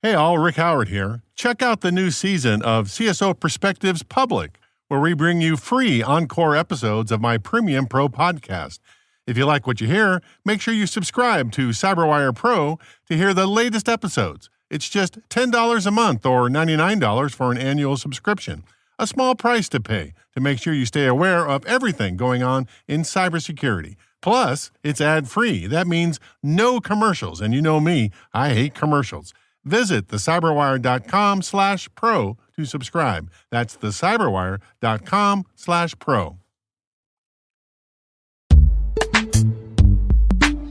Hey all, Rick Howard here. Check out the new season of CSO Perspectives Public, where we bring you free encore episodes of my Premium Pro podcast. If you like what you hear, make sure you subscribe to CyberWire Pro to hear the latest episodes. It's just $10 a month or $99 for an annual subscription. A small price to pay to make sure you stay aware of everything going on in cybersecurity. Plus, it's ad-free. That means no commercials. And you know me, I hate commercials. Visit thecyberwire.com/pro to subscribe. That's thecyberwire.com/pro.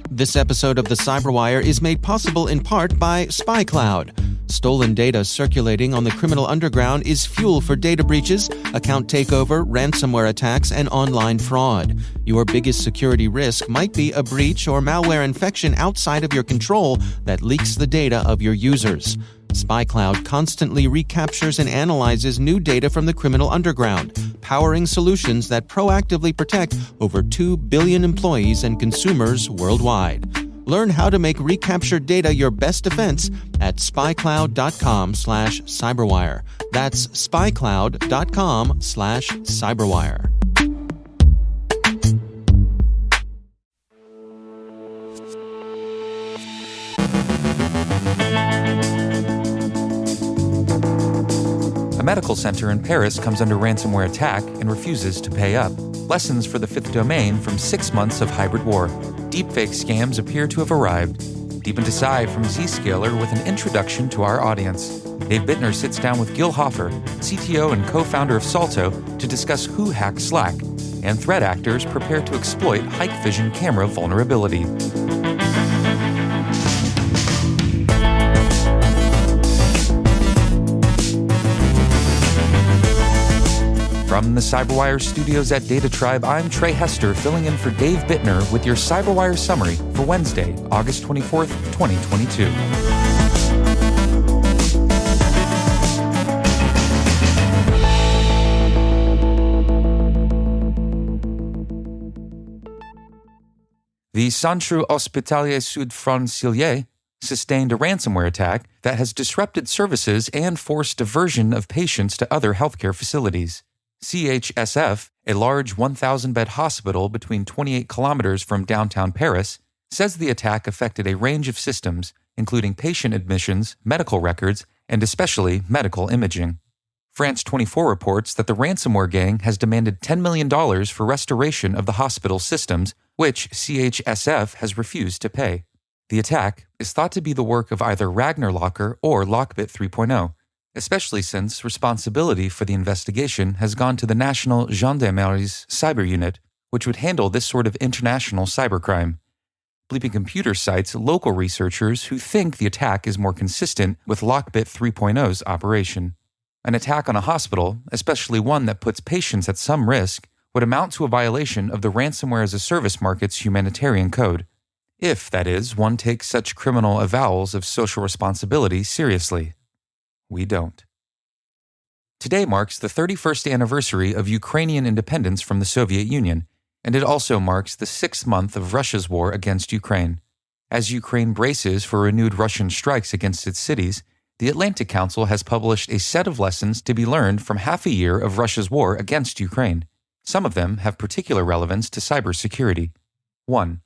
This episode of the CyberWire is made possible in part by SpyCloud. Stolen data circulating on the criminal underground is fuel for data breaches, account takeover, ransomware attacks, and online fraud. Your biggest security risk might be a breach or malware infection outside of your control that leaks the data of your users. SpyCloud constantly recaptures and analyzes new data from the criminal underground, powering solutions that proactively protect over 2 billion employees and consumers worldwide. Learn how to make recaptured data your best defense at spycloud.com/cyberwire. That's spycloud.com/cyberwire. A medical center in Paris comes under ransomware attack and refuses to pay up. Lessons for the fifth domain from 6 months of hybrid war. Deepfake scams appear to have arrived. Deepen Desai from Zscaler with an introduction to our audience. Dave Bittner sits down with Gil Hoffer, CTO and co-founder of Salto, to discuss who hacked Slack. And threat actors prepare to exploit Hikvision camera vulnerability. From the CyberWire studios at Data Tribe, I'm Trey Hester, filling in for Dave Bittner with your CyberWire summary for Wednesday, August 24th, 2022. The Centre Hospitalier Sud Francilien sustained a ransomware attack that has disrupted services and forced diversion of patients to other healthcare facilities. CHSF, a large 1,000-bed hospital between 28 kilometers from downtown Paris, says the attack affected a range of systems, including patient admissions, medical records, and especially medical imaging. France 24 reports that the ransomware gang has demanded $10 million for restoration of the hospital's systems, which CHSF has refused to pay. The attack is thought to be the work of either Ragnar Locker or Lockbit 3.0, especially since responsibility for the investigation has gone to the National Gendarmerie's cyber unit, which would handle this sort of international cybercrime. BleepingComputer cites local researchers who think the attack is more consistent with Lockbit 3.0's operation. An attack on a hospital, especially one that puts patients at some risk, would amount to a violation of the Ransomware as a Service market's humanitarian code. If, that is, one takes such criminal avowals of social responsibility seriously. We don't. Today marks the 31st anniversary of Ukrainian independence from the Soviet Union, and it also marks the 6th month of Russia's war against Ukraine. As Ukraine braces for renewed Russian strikes against its cities, the Atlantic Council has published a set of lessons to be learned from half a year of Russia's war against Ukraine. Some of them have particular relevance to cybersecurity. 1.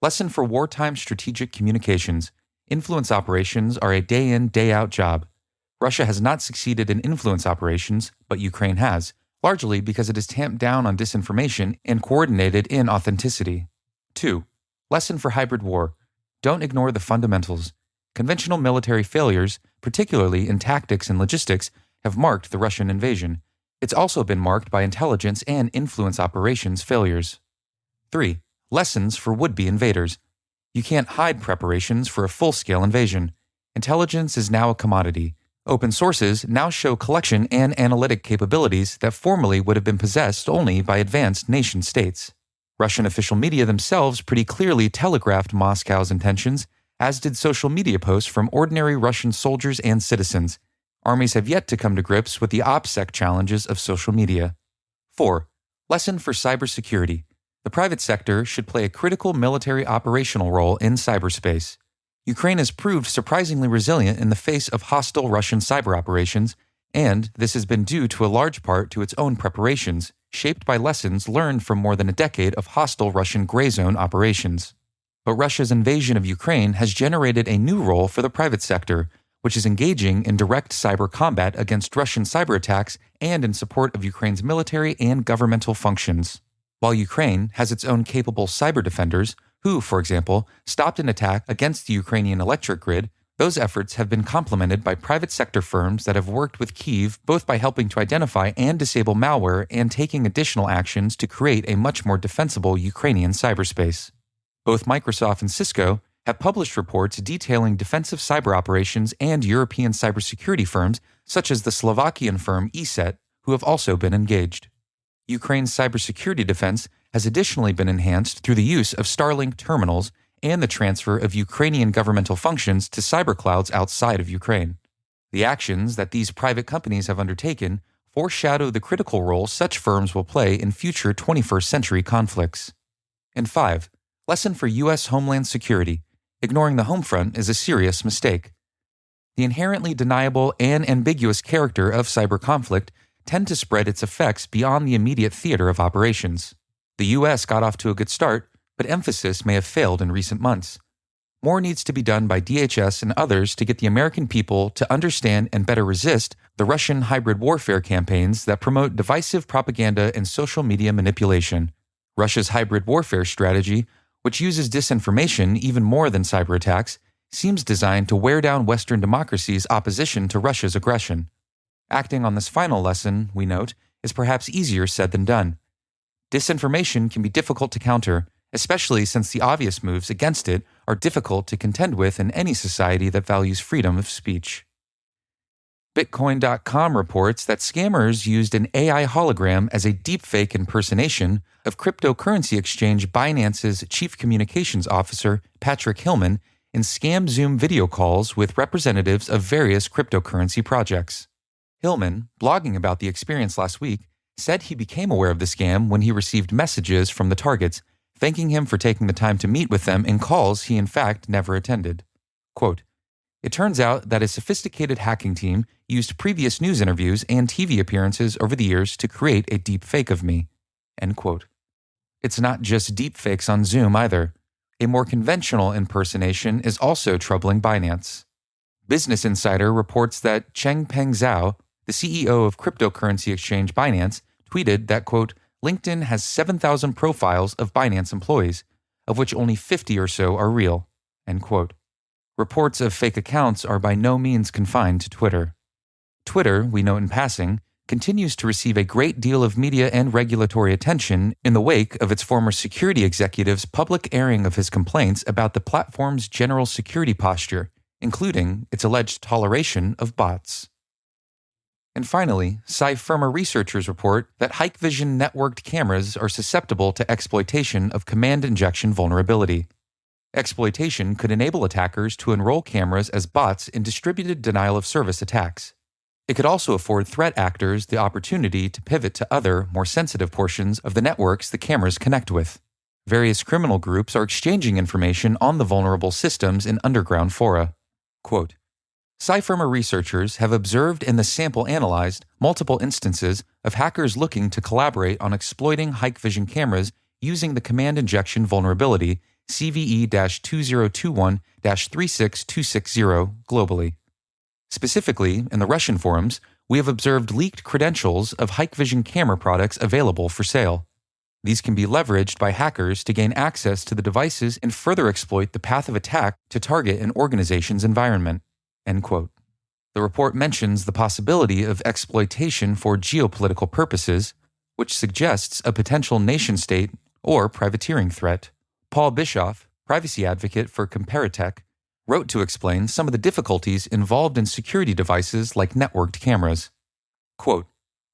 Lesson for wartime strategic communications. Influence operations are a day-in, day-out job. Russia has not succeeded in influence operations, but Ukraine has, largely because it has tamped down on disinformation and coordinated in authenticity. 2. Lesson for hybrid war. Don't ignore the fundamentals. Conventional military failures, particularly in tactics and logistics, have marked the Russian invasion. It's also been marked by intelligence and influence operations failures. 3. Lessons for would-be invaders. You can't hide preparations for a full-scale invasion. Intelligence is now a commodity. Open sources now show collection and analytic capabilities that formerly would have been possessed only by advanced nation-states. Russian official media themselves pretty clearly telegraphed Moscow's intentions, as did social media posts from ordinary Russian soldiers and citizens. Armies have yet to come to grips with the OPSEC challenges of social media. 4. Lesson for cybersecurity. The private sector should play a critical military operational role in cyberspace. Ukraine has proved surprisingly resilient in the face of hostile Russian cyber operations, and this has been due to a large part to its own preparations, shaped by lessons learned from more than a decade of hostile Russian gray zone operations. But Russia's invasion of Ukraine has generated a new role for the private sector, which is engaging in direct cyber combat against Russian cyber attacks and in support of Ukraine's military and governmental functions. While Ukraine has its own capable cyber defenders, who, for example, stopped an attack against the Ukrainian electric grid, those efforts have been complemented by private sector firms that have worked with Kyiv both by helping to identify and disable malware and taking additional actions to create a much more defensible Ukrainian cyberspace. Both Microsoft and Cisco have published reports detailing defensive cyber operations and European cybersecurity firms, such as the Slovakian firm ESET, who have also been engaged. Ukraine's cybersecurity defense has additionally been enhanced through the use of Starlink terminals and the transfer of Ukrainian governmental functions to cyberclouds outside of Ukraine. The actions that these private companies have undertaken foreshadow the critical role such firms will play in future 21st century conflicts. And 5. Lesson for U.S. Homeland Security. Ignoring the home front is a serious mistake. The inherently deniable and ambiguous character of cyber conflict tend to spread its effects beyond the immediate theater of operations. The U.S. got off to a good start, but emphasis may have failed in recent months. More needs to be done by DHS and others to get the American people to understand and better resist the Russian hybrid warfare campaigns that promote divisive propaganda and social media manipulation. Russia's hybrid warfare strategy, which uses disinformation even more than cyber attacks, seems designed to wear down Western democracy's opposition to Russia's aggression. Acting on this final lesson, we note, is perhaps easier said than done. Disinformation can be difficult to counter, especially since the obvious moves against it are difficult to contend with in any society that values freedom of speech. Bitcoin.com reports that scammers used an AI hologram as a deepfake impersonation of cryptocurrency exchange Binance's chief communications officer, Patrick Hillman, in scam Zoom video calls with representatives of various cryptocurrency projects. Hillman, blogging about the experience last week, said he became aware of the scam when he received messages from the targets, thanking him for taking the time to meet with them in calls he in fact never attended. Quote, "It turns out that a sophisticated hacking team used previous news interviews and TV appearances over the years to create a deep fake of me." End quote. It's not just deep fakes on Zoom either. A more conventional impersonation is also troubling Binance. Business Insider reports that Changpeng Zhao, the CEO of cryptocurrency exchange Binance, tweeted that, quote, "LinkedIn has 7,000 profiles of Binance employees, of which only 50 or so are real." End quote. Reports of fake accounts are by no means confined to Twitter. Twitter, we note in passing, continues to receive a great deal of media and regulatory attention in the wake of its former security executive's public airing of his complaints about the platform's general security posture, including its alleged toleration of bots. And finally, Cyfirma researchers report that Hikvision networked cameras are susceptible to exploitation of command injection vulnerability. Exploitation could enable attackers to enroll cameras as bots in distributed denial-of-service attacks. It could also afford threat actors the opportunity to pivot to other, more sensitive portions of the networks the cameras connect with. Various criminal groups are exchanging information on the vulnerable systems in underground fora. Quote, "Cyfirma researchers have observed in the sample analyzed multiple instances of hackers looking to collaborate on exploiting Hikvision cameras using the command injection vulnerability CVE-2021-36260 globally. Specifically, in the Russian forums, we have observed leaked credentials of Hikvision camera products available for sale. These can be leveraged by hackers to gain access to the devices and further exploit the path of attack to target an organization's environment." End quote. The report mentions the possibility of exploitation for geopolitical purposes, which suggests a potential nation-state or privateering threat. Paul Bischoff, privacy advocate for Comparitech, wrote to explain some of the difficulties involved in security devices like networked cameras. Quote,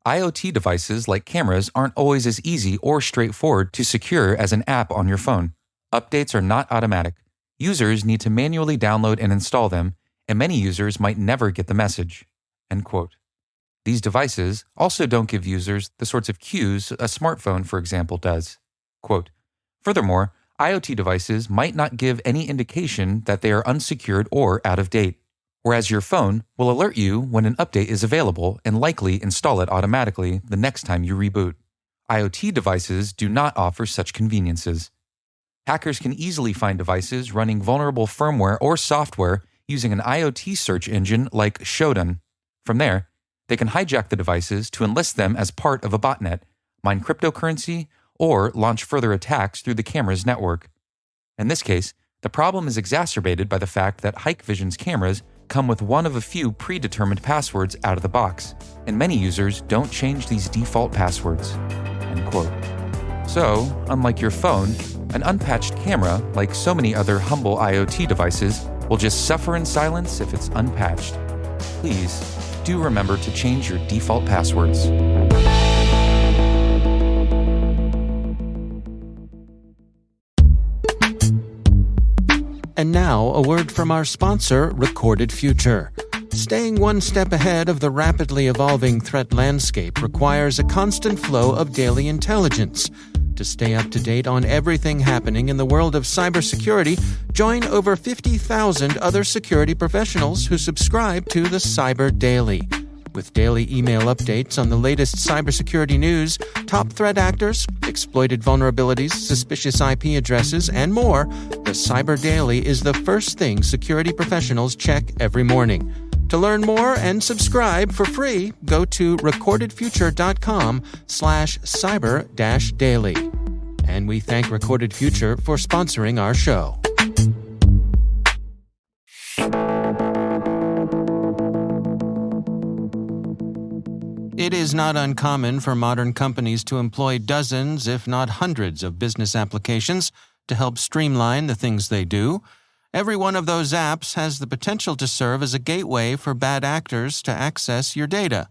"IoT devices like cameras aren't always as easy or straightforward to secure as an app on your phone. Updates are not automatic. Users need to manually download and install them, and many users might never get the message." End quote. These devices also don't give users the sorts of cues a smartphone, for example, does. Quote, "Furthermore, IoT devices might not give any indication that they are unsecured or out of date, whereas your phone will alert you when an update is available and likely install it automatically the next time you reboot. IoT devices do not offer such conveniences. Hackers can easily find devices running vulnerable firmware or software using an IoT search engine like Shodan. From there, they can hijack the devices to enlist them as part of a botnet, mine cryptocurrency, or launch further attacks through the camera's network. In this case, the problem is exacerbated by the fact that Hikvision's cameras come with one of a few predetermined passwords out of the box, and many users don't change these default passwords. End quote. So, unlike your phone, an unpatched camera, like so many other humble IoT devices, will just suffer in silence if it's unpatched. Please, do remember to change your default passwords. And now, a word from our sponsor, Recorded Future. Staying one step ahead of the rapidly evolving threat landscape requires a constant flow of daily intelligence. To stay up to date on everything happening in the world of cybersecurity, join over 50,000 other security professionals who subscribe to the Cyber Daily. With daily email updates on the latest cybersecurity news, top threat actors, exploited vulnerabilities, suspicious IP addresses, and more, the Cyber Daily is the first thing security professionals check every morning. To learn more and subscribe for free, go to recordedfuture.com/cyber-daily. And we thank Recorded Future for sponsoring our show. It is not uncommon for modern companies to employ dozens, if not hundreds, of business applications to help streamline the things they do. Every one of those apps has the potential to serve as a gateway for bad actors to access your data.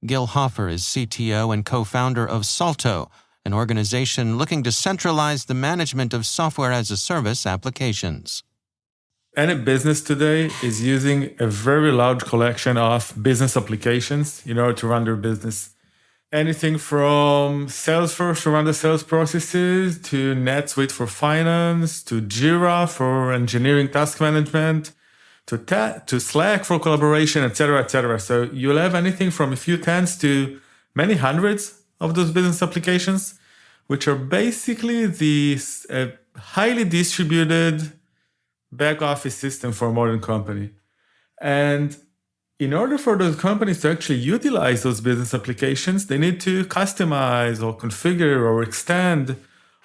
Gil Hoffer is CTO and co-founder of Salto, an organization looking to centralize the management of software-as-a-service applications. Any business today is using a very large collection of business applications in order to run their business. Anything from Salesforce to run the sales processes, to NetSuite for finance, to Jira for engineering task management, to Slack for collaboration, etc., etc. So you'll have anything from a few tens to many hundreds of those business applications, which are basically the highly distributed back office system for a modern company. And in order for those companies to actually utilize those business applications, they need to customize or configure or extend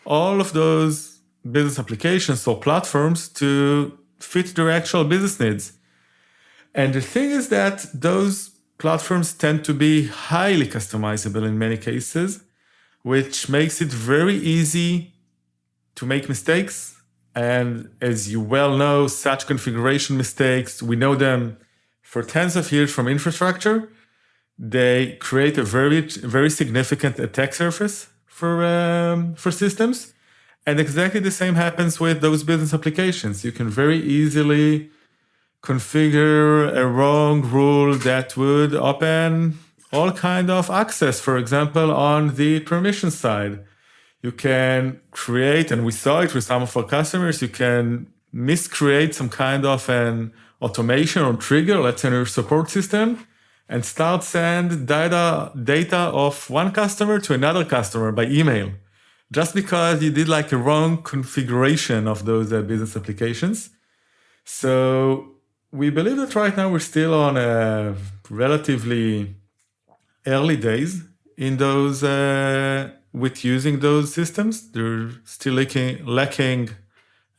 all of those business applications or platforms to fit their actual business needs. And the thing is that those platforms tend to be highly customizable in many cases, which makes it very easy to make mistakes. And as you well know, such configuration mistakes, we know them for tens of years from infrastructure. They create a very, very significant attack surface for systems. And exactly the same happens with those business applications. You can very easily configure a wrong rule that would open all kind of access, for example, on the permission side. You can create, and we saw it with some of our customers, you can miscreate some kind of an automation or trigger, let's say in your support system, and start send data of one customer to another customer by email, just because you did like a wrong configuration of those business applications. So we believe that right now we're still on a relatively early days in those with using those systems. They're still lacking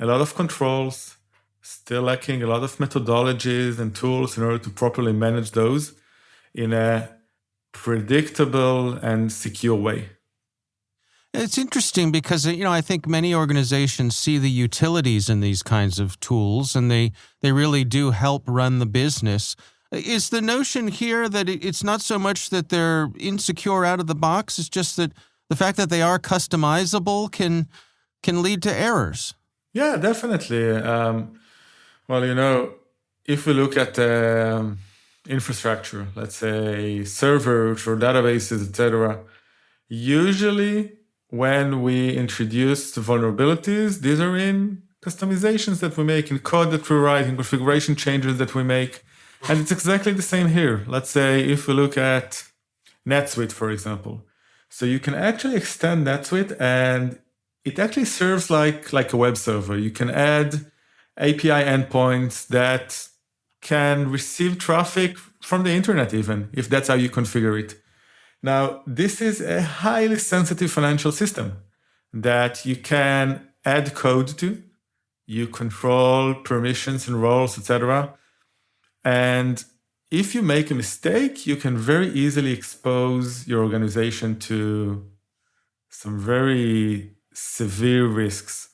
a lot of controls, still lacking a lot of methodologies and tools in order to properly manage those in a predictable and secure way. It's interesting because, I think many organizations see the utilities in these kinds of tools, and they really do help run the business. Is the notion here that it's not so much that they're insecure out of the box, it's just that the fact that they are customizable can lead to errors? Yeah, definitely. If we look at infrastructure, let's say servers or databases, etc., usually when we introduce vulnerabilities, these are in customizations that we make, in code that we write, in configuration changes that we make. And it's exactly the same here. Let's say if we look at NetSuite, for example. So you can actually extend NetSuite, and it actually serves like a web server. You can add API endpoints that can receive traffic from the internet even, if that's how you configure it. Now, this is a highly sensitive financial system that you can add code to. You control permissions and roles, etc. And if you make a mistake, you can very easily expose your organization to some very severe risks.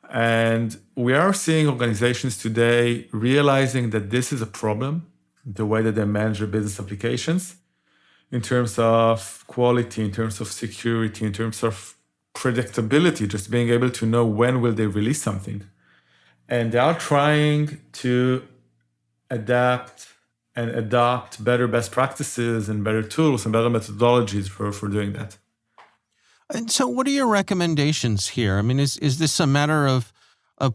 And we are seeing organizations today realizing that this is a problem, the way that they manage their business applications, in terms of quality, in terms of security, in terms of predictability, just being able to know when will they release something. And they are trying to adapt and adopt better best practices and better tools and better methodologies for doing that. And so what are your recommendations here? I mean, is this a matter of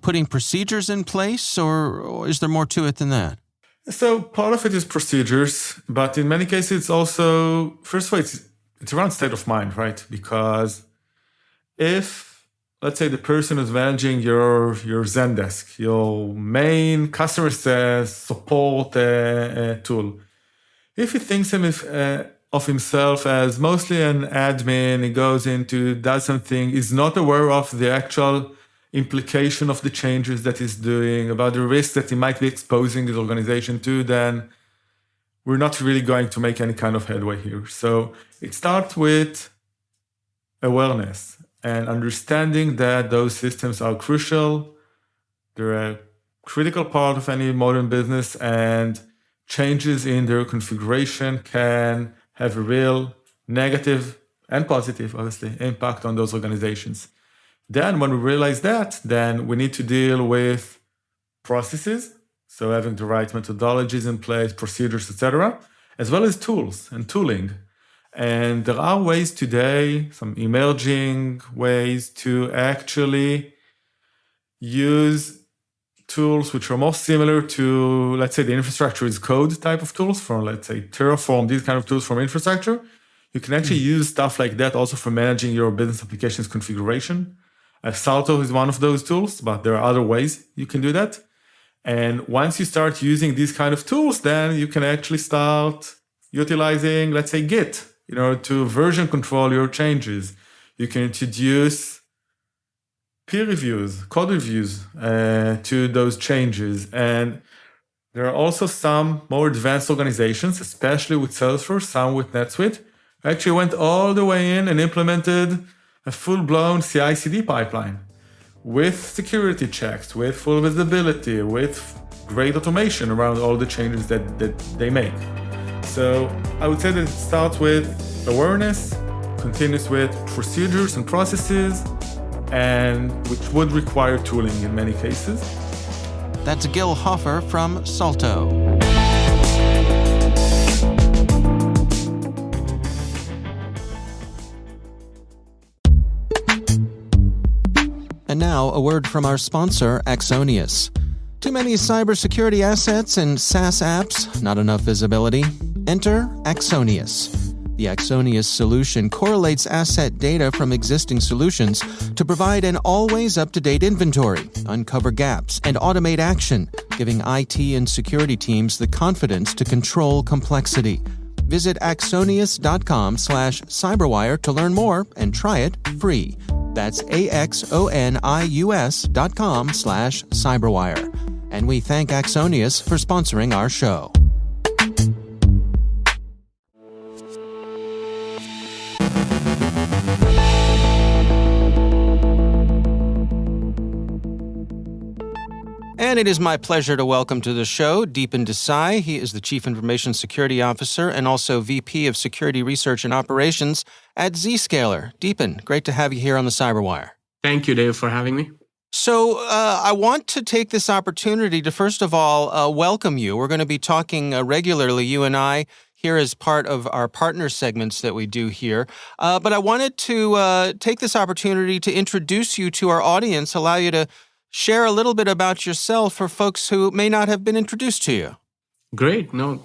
putting procedures in place, or is there more to it than that? So part of it is procedures, but in many cases, it's also, first of all, it's around state of mind, right? Because if, let's say, the person who's managing your Zendesk, your main customer support tool, if he thinks of himself as mostly an admin, he goes into, does something, is not aware of the actual implication of the changes that he's doing, about the risk that he might be exposing his organization to, then we're not really going to make any kind of headway here. So it starts with awareness and understanding that those systems are crucial. They're a critical part of any modern business, and changes in their configuration can have a real negative and positive, obviously, impact on those organizations. Then when we realize that, then we need to deal with processes, so having the right methodologies in place, procedures, etc., as well as tools and tooling. And there are ways today, some emerging ways to actually use tools which are more similar to, let's say, the infrastructure as code type of tools from, let's say, Terraform, these kind of tools from infrastructure. You can actually use stuff like that also for managing your business applications configuration. Salto is one of those tools, but there are other ways you can do that. And once you start using these kind of tools, then you can actually start utilizing, let's say, Git, to version control your changes. You can introduce peer reviews, code reviews to those changes. And there are also some more advanced organizations, especially with Salesforce, some with NetSuite, who actually went all the way in and implemented a full-blown CI/CD pipeline with security checks, with full visibility, with great automation around all the changes that they make. So I would say that it starts with awareness, continues with procedures and processes, and which would require tooling in many cases. That's Gil Hoffer from Salto. And now, a word from our sponsor, Axonius. Too many cybersecurity assets and SaaS apps, not enough visibility? Enter Axonius. The Axonius solution correlates asset data from existing solutions to provide an always up-to-date inventory, uncover gaps, and automate action, giving IT and security teams the confidence to control complexity. Visit axonius.com/cyberwire to learn more and try it free. That's axonius.com/cyberwire. And we thank Axonius for sponsoring our show. And it is my pleasure to welcome to the show Deepen Desai. He is the Chief Information Security Officer and also VP of Security Research and Operations at Zscaler. Deepen, great to have you here on the CyberWire. Thank you, Dave, for having me. So I want to take this opportunity to, first of all, welcome you. We're going to be talking regularly, you and I, here as part of our partner segments that we do here. But I wanted to take this opportunity to introduce you to our audience, allow you to share a little bit about yourself for folks who may not have been introduced to you. Great. No,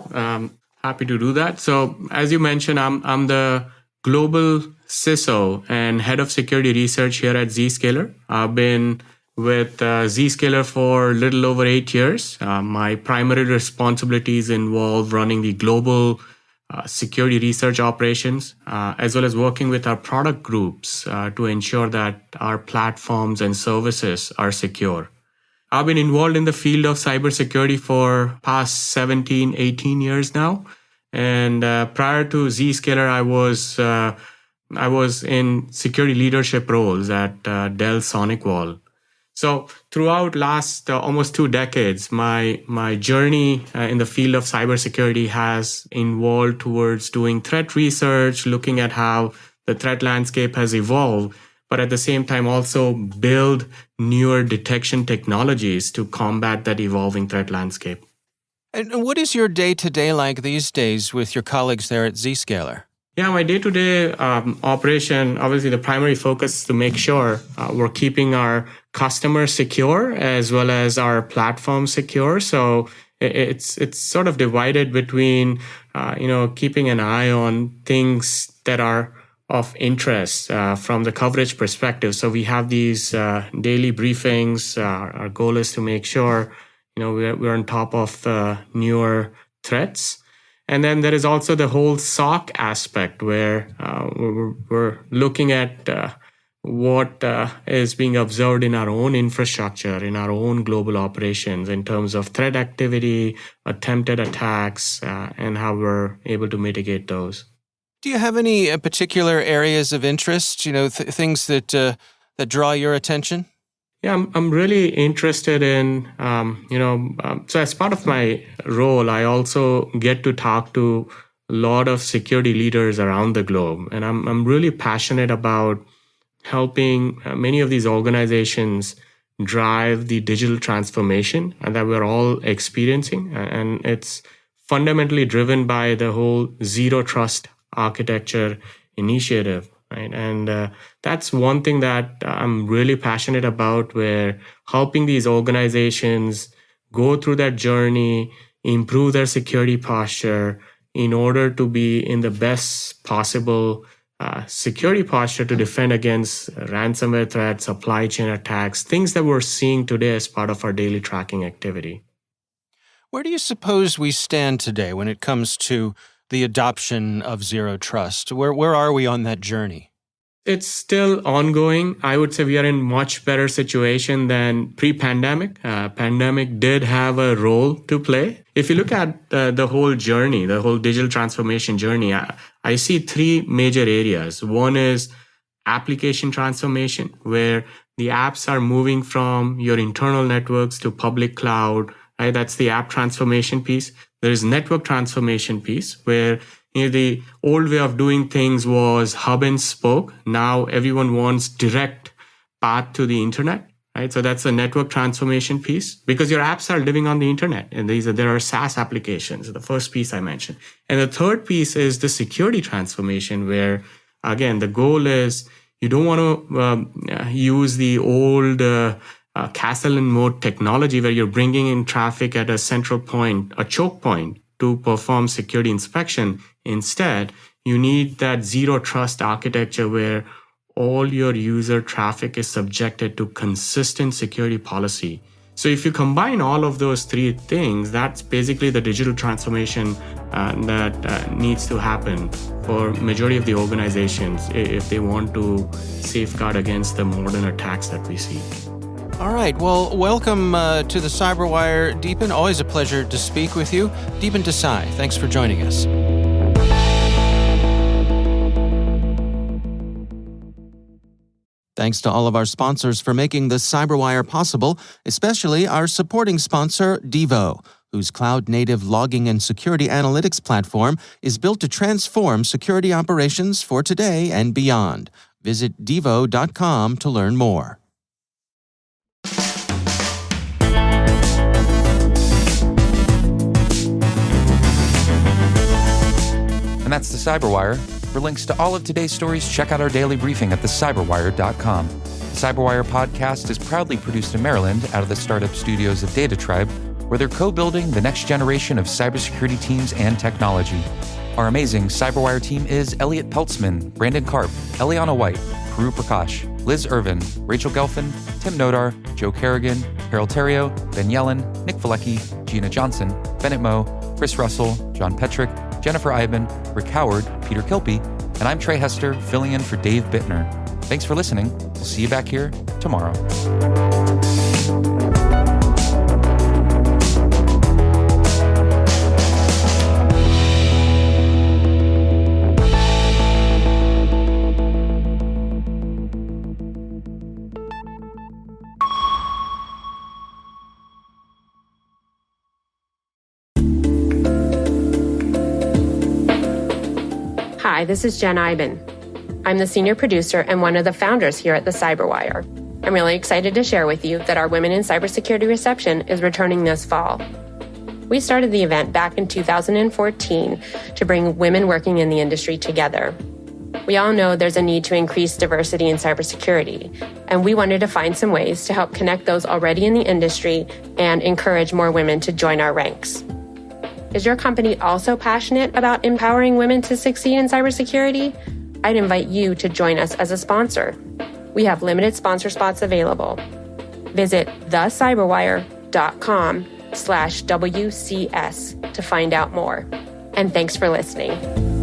happy to do that. So as you mentioned, I'm the global CISO and head of security research here at Zscaler. I've been with Zscaler for a little over 8 years. My primary responsibilities involve running the global security research operations, as well as working with our product groups to ensure that our platforms and services are secure. I've been involved in the field of cybersecurity for past 17, 18 years now. And prior to Zscaler, I was in security leadership roles at Dell SonicWall. So throughout last almost 2 decades, my journey in the field of cybersecurity has involved towards doing threat research, looking at how the threat landscape has evolved, but at the same time also build newer detection technologies to combat that evolving threat landscape. And what is your day-to-day like these days with your colleagues there at Zscaler? Yeah, my day-to-day operation, obviously the primary focus is to make sure we're keeping our customers secure as well as our platform secure. So it's sort of divided between, keeping an eye on things that are of interest from the coverage perspective. So we have these daily briefings. Our goal is to make sure, we're on top of the newer threats. And then there is also the whole SOC aspect where we're looking at what is being observed in our own infrastructure, in our own global operations in terms of threat activity, attempted attacks, and how we're able to mitigate those. Do you have any particular areas of interest, things that draw your attention? Yeah, I'm really interested in, so as part of my role, I also get to talk to a lot of security leaders around the globe. And I'm really passionate about helping many of these organizations drive the digital transformation that we're all experiencing. And it's fundamentally driven by the whole zero trust architecture initiative. Right. And that's one thing that I'm really passionate about, where helping these organizations go through that journey, improve their security posture in order to be in the best possible security posture to defend against ransomware threats, supply chain attacks, things that we're seeing today as part of our daily tracking activity. Where do you suppose we stand today when it comes to the adoption of zero trust? Where are we on that journey? It's still ongoing. I would say we are in much better situation than pre-pandemic. Pandemic did have a role to play. If you look at the whole journey, the whole digital transformation journey, I see 3 major areas. One is application transformation, where the apps are moving from your internal networks to public cloud. Right? That's the app transformation piece. There is network transformation piece, where the old way of doing things was hub and spoke. Now everyone wants direct path to the internet. Right? So that's the network transformation piece, because your apps are living on the internet, and there are SaaS applications, the first piece I mentioned. And the third piece is the security transformation, where again, the goal is you don't want to use the old castle and moat technology where you're bringing in traffic at a central point, a choke point, to perform security inspection. Instead, you need that zero trust architecture where all your user traffic is subjected to consistent security policy. So if you combine all of those 3 things, that's basically the digital transformation that needs to happen for majority of the organizations if they want to safeguard against the modern attacks that we see. All right. Well, welcome to the CyberWire, Deepen. Always a pleasure to speak with you. Deepen Desai, thanks for joining us. Thanks to all of our sponsors for making the CyberWire possible, especially our supporting sponsor, Devo, whose cloud-native logging and security analytics platform is built to transform security operations for today and beyond. Visit devo.com to learn more. And that's the CyberWire. For links to all of today's stories, check out our daily briefing at thecyberwire.com. The CyberWire podcast is proudly produced in Maryland out of the startup studios of Data Tribe, where they're co-building the next generation of cybersecurity teams and technology. Our amazing CyberWire team is Elliot Peltzman, Brandon Karp, Eliana White, Puru Prakash, Liz Irvin, Rachel Gelfin, Tim Nodar, Joe Kerrigan, Carol Terrio, Ben Yellen, Nick Valecki, Gina Johnson, Bennett Moe, Chris Russell, John Petrick, Jennifer Iben, Rick Howard, Peter Kilpie, and I'm Trey Hester, filling in for Dave Bittner. Thanks for listening. We'll see you back here tomorrow. Hi, this is Jen Iben. I'm the senior producer and one of the founders here at the CyberWire. I'm really excited to share with you that our Women in Cybersecurity reception is returning this fall. We started the event back in 2014 to bring women working in the industry together. We all know there's a need to increase diversity in cybersecurity, and we wanted to find some ways to help connect those already in the industry and encourage more women to join our ranks. Is your company also passionate about empowering women to succeed in cybersecurity? I'd invite you to join us as a sponsor. We have limited sponsor spots available. Visit thecyberwire.com/WCS to find out more. And thanks for listening.